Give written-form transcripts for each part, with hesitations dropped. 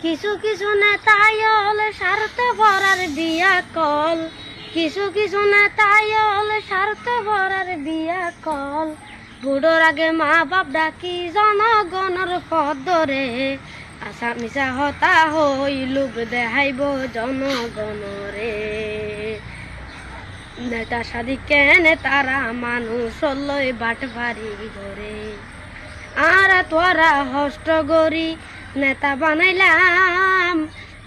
কিছু কিছু নেতাই হলে স্বার্থ ভরার বিয়া কল, কিছু কিছু নেতাই হলে স্বার্থ ভরার বিয়া কল। বুড়োর আগে মা বাপ ডাকি জনগণের পদ ধরে, আশা মিশা হতা হই লোক দেখাইব জনগণরে। নেতা সাদি কেনে তারা মানুষ লই বাট ভারি করে, আর তোরা হষ্ট গরি নেতা বানাইলাম,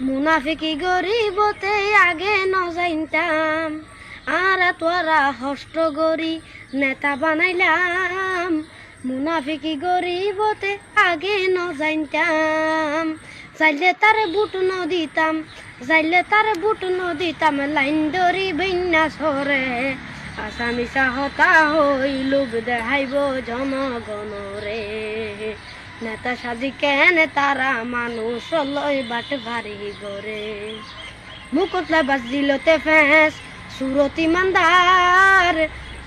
মুনাফিকি গরিবতে আগে ন যাইতাম। আর তোরা হষ্ট গরি নেতা বানাইলাম, মুনাফিকি গরিবতে আগে ন যাইতাম। চাইলে তার বুট ন দিতাম, চাইলে তার বুট ন দিতাম, লাইন দরি বন্যা সরে। আশা মিশা হতা হই লোক দেখাইব জনগণরে। নেতা সাজি কেনে তারা মানুষ লই বাট ভারি গরে। মুকুটলে বাস দিলতে ফেস সুরতি মান্দার,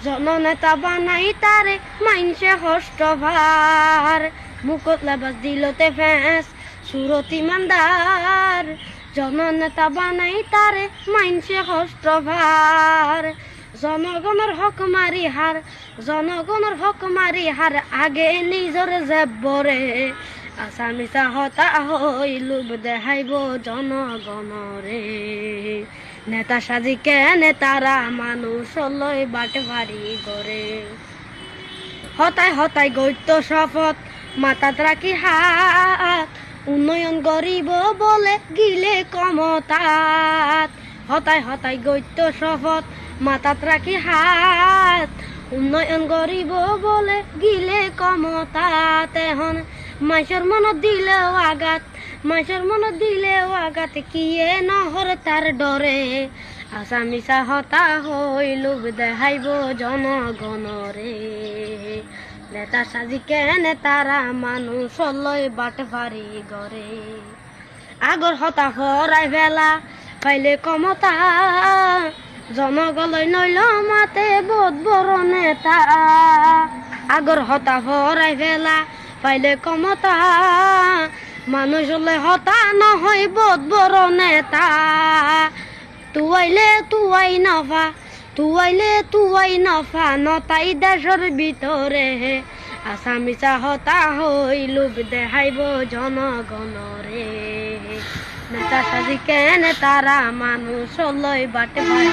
জননেতা বানাই তারে মাইনসে হষ্ট ভার। মুকুটলে বাস দিলতে ফেস সুরতি মান্দার, জননেতা বানাই তারে মাইনসে হষ্ট ভার। জনগণের হক মারি হার, জনগণের হক মারি হার, আগে নিজর জেবরে। আশা মিশা হতা হই লোভ দেখাইব জনগণরে। নেতা সাজি কেনে তারা মানুষ লই বাট ভারি করে। হতায় হতায় গৈত্য শপথ মাথাত রাখি হাত, উন্নয়ন গরিব বলে গিলে কমতাত। হতায় হতায় গৈত্য শপথ মাথাত রাখি হাত, উন্নয়ন গরিব বলে গিলে কমতাত। এখন মাইসের মনত দিলেও আঘাত, মাইসের মনত দিলেও আঘাত, কিয়ে নহর তার ডরে। আশা মিশা হতা হই লোভ দেখাইব জনগণরে। নেতা সাজি কেনে তারা মানুষ লই বাট ভারি গরে। আগর হতা হরাই ভেলা পাইলে কমতা, জনগলই নইল মাতে বোধ বড় নেতা। আগর হতা হরাই ভেলা পাইলে কমতা, মানুষ হলে হতা নহয় বোধ বড় নেতা। তুয়াইলে তুয়াই নফা, তুয়াইলে তুয়াই নফা, নতাই দেশের ভিতরে। আশা মিশা হতা হই লোভ দেখাইব জনগণরে। নেতা সাজি কেনে তারা মানুষ লই বাট ভারি